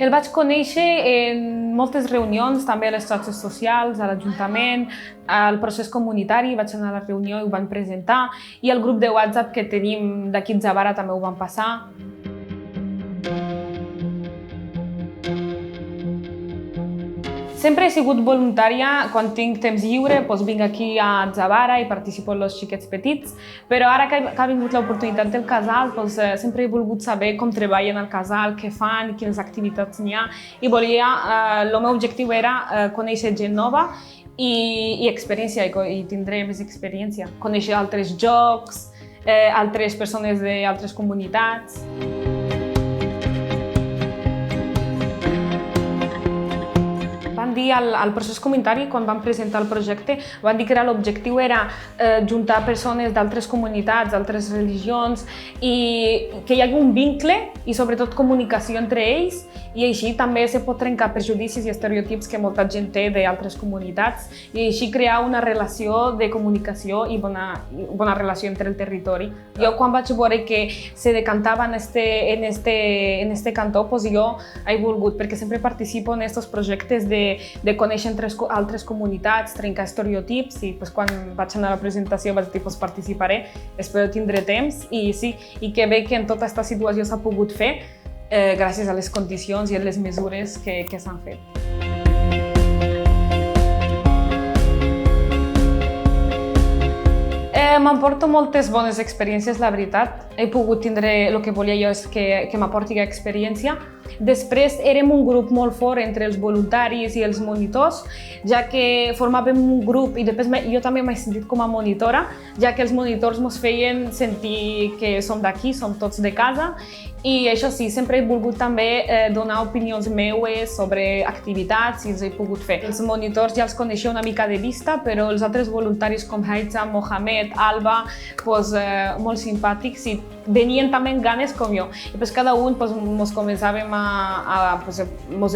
El vaig conèixer en moltes reunions, també a les xarxes socials, a l'Ajuntament, al procés comunitari, vaig anar a la reunió i ho van presentar, i al grup de WhatsApp que tenim d'aquí a Zavara també ho van passar. Sempre he sigut voluntària, quan tinc temps lliure vinc aquí a Zavara i participo en els xiquets petits, però ara que ha vingut l'oportunitat del casal, sempre he volgut saber com treballen al casal, què fan, quines activitats n'hi ha, i el meu objectiu era conèixer gent nova i experiència, i tindré més experiència, conèixer altres jocs, altres persones d'altres comunitats. Van dir al procés comunitari, quan van presentar el projecte, van dir que l'objectiu era juntar persones d'altres comunitats, d'altres religions, i que hi hagi un vincle i sobretot comunicació entre ells, i així també se pot trencar prejudicis i estereotips que molta gent té d'altres comunitats, i així crear una relació de comunicació i bona relació entre el territori. Jo quan vaig veure que se decantava en este cantó, jo he volgut, perquè sempre participo en aquests projectes de conèixer altres comunitats, trencar estereotips, i quan vaig anar a la presentació vaig dir que participaré, espero tindré temps, i que bé que en tota aquesta situació s'ha pogut fer gràcies a les condicions i a les mesures que s'han fet. M'emporto moltes bones experiències, la veritat. He pogut tindre el que volia jo, és que m'aporti experiència. Després érem un grup molt fort entre els voluntaris i els monitors, ja que formàvem un grup i després jo també m'he sentit com a monitora, ja que els monitors ens feien sentir que som d'aquí, som tots de casa, i això sí, sempre he volgut també donar opinions meues sobre activitats i els he pogut fer. Els monitors ja els coneixia una mica de vista, però els altres voluntaris com Haitzam, Mohamed, Alba, molt simpàtics i venien també amb ganes com jo. I cada un ens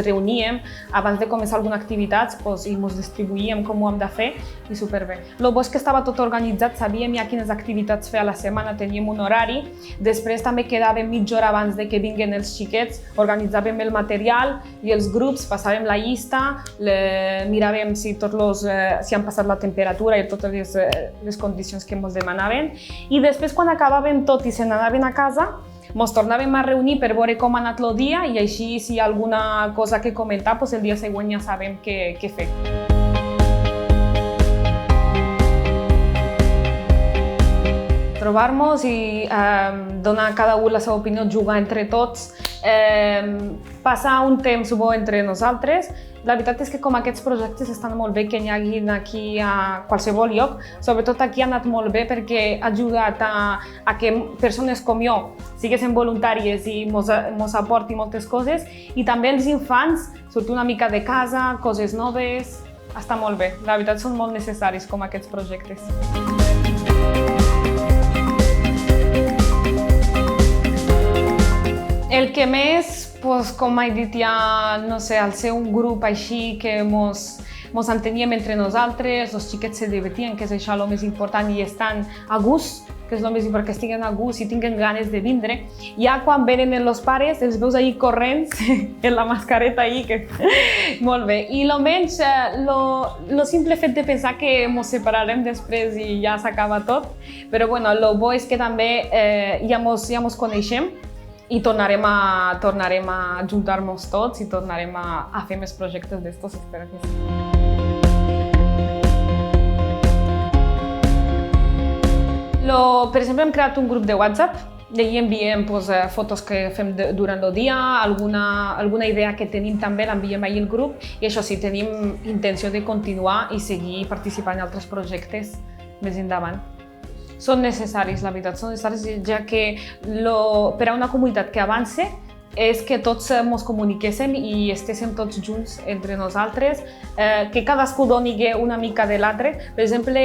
reuníem abans de començar alguna activitat i ens distribuïem com ho hem de fer i superbé. El bo és que estava tot organitzat, sabíem ja quines activitats fer a la setmana, teníem un horari, després també quedàvem mitja hora abans de que vinguin els xiquets, organitzàvem el material i els grups, passàvem la llista, miràvem si han passat la temperatura i totes les condicions que ens demanaven, i després quan acabàvem tot i se n'anaven a casa, ens tornàvem a reunir per veure com ha anat el dia i així si hi ha alguna cosa que comentar, el dia següent ja sabem què fer. Trobar-nos i donar a cada un la seva opinió, jugar entre tots, passar un temps bo entre nosaltres. La veritat és que com aquests projectes estan molt bé que n'hi hagi aquí a qualsevol lloc, sobretot aquí ha anat molt bé perquè ha ajudat a que persones com jo siguessin voluntàries i ens aporti moltes coses, i també els infants sortir una mica de casa, coses noves, està molt bé. La veritat són molt necessaris com aquests projectes. El que més, com he dit ja, no sé, al ser un grup així que ens enteníem entre nosaltres, els xiquets se divertien, que és això el més important, i estan a gust, que és el més important, que estiguen a gust i tinguen ganes de vindre. Ja quan venen els pares, els veus ahí corrents, amb la mascareta ahí, que molt bé. I almenys, el simple fet de pensar que ens separarem després i ja s'acaba tot, però el bo és que també ja ens coneixem, i tornarem a juntar-nos tots i tornarem a fer més projectes d'estos, espero que sí. Per exemple, hem creat un grup de WhatsApp i allà enviem fotos que fem durant el dia, alguna idea que tenim també l'enviem allà al grup, i això sí, tenim intenció de continuar i seguir participant en altres projectes més endavant. Són necessaris, la veritat, són necessaris, ja que per a una comunitat que avance és que tots ens comuniquéssim i estéssim tots junts entre nosaltres, que cadascú doni una mica de l'altre. Per exemple,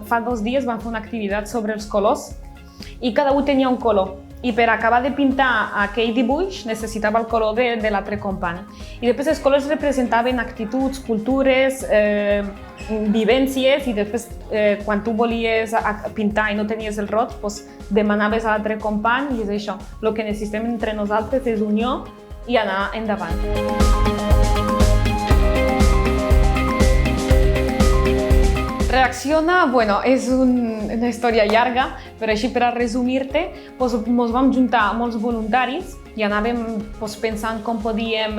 fa 2 dies vam fer una activitat sobre els colors i cada un tenia un color. I per acabar de pintar aquell dibuix necessitava el color de l'altre company. I després els colors representaven actituds, cultures, vivències, i després quan tu volies pintar i no tenies el roig, demanaves a l'altre company, i és això. El que necessitem entre nosaltres és unió i anar endavant. Reacciona, bueno, és una història llarga, però així per a resumir-te, ens vam juntar molts voluntaris i anàvem pensant com podíem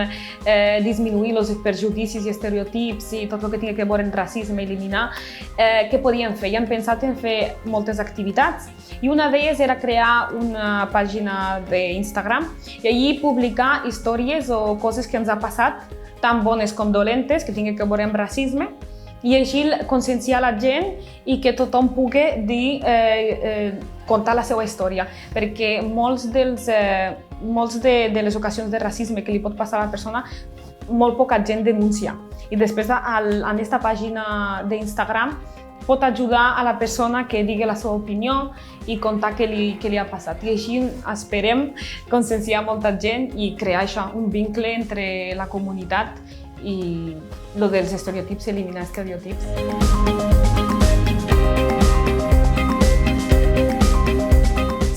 disminuir els perjudicis i estereotips i tot el que tingui a veure amb racisme, eliminar, què podíem fer. I hem pensat en fer moltes activitats i una d'elles era crear una pàgina d'Instagram i allí publicar històries o coses que ens ha passat, tant bones com dolentes, que tingui a veure amb racisme, i així conscienciar la gent i que tothom pugui contar la seva història, perquè molts de les ocasions de racisme que li pot passar a la persona, molt poca gent denuncia. I després, en aquesta pàgina d'Instagram, pot ajudar a la persona que digui la seva opinió i contar què li ha passat. I així esperem conscienciar molta gent i crear això, un vincle entre la comunitat i el dels estereotips, eliminar estereotips.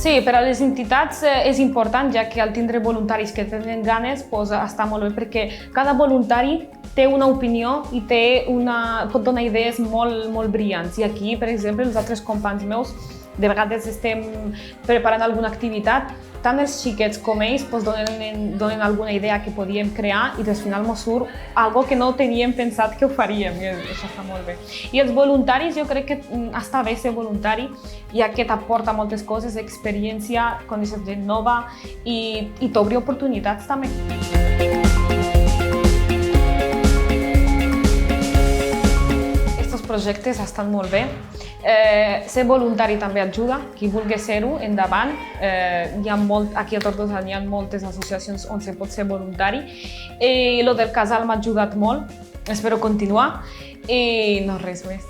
Sí, per a les entitats és important, ja que al tindre voluntaris que tenen ganes està molt bé, perquè cada voluntari té una opinió i pot donar idees molt brillants. I aquí, per exemple, els altres companys meus, de vegades estem preparant alguna activitat, tant els xiquets com ells donen alguna idea que podíem crear i al final ens surt algo que no teníem pensat que ho faríem, i això està molt bé. I els voluntaris, jo crec que està bé ser voluntari, ja que t'aporta moltes coses, experiència, conèixer gent nova i t'obri oportunitats també. Aquests projectes estan molt bé. Ser voluntari també ajuda, qui vulgui ser-ho, endavant. Aquí a Tortosa hi ha moltes associacions on se pot ser voluntari. Lo del casal m'ha ajudat molt, espero continuar i no res més.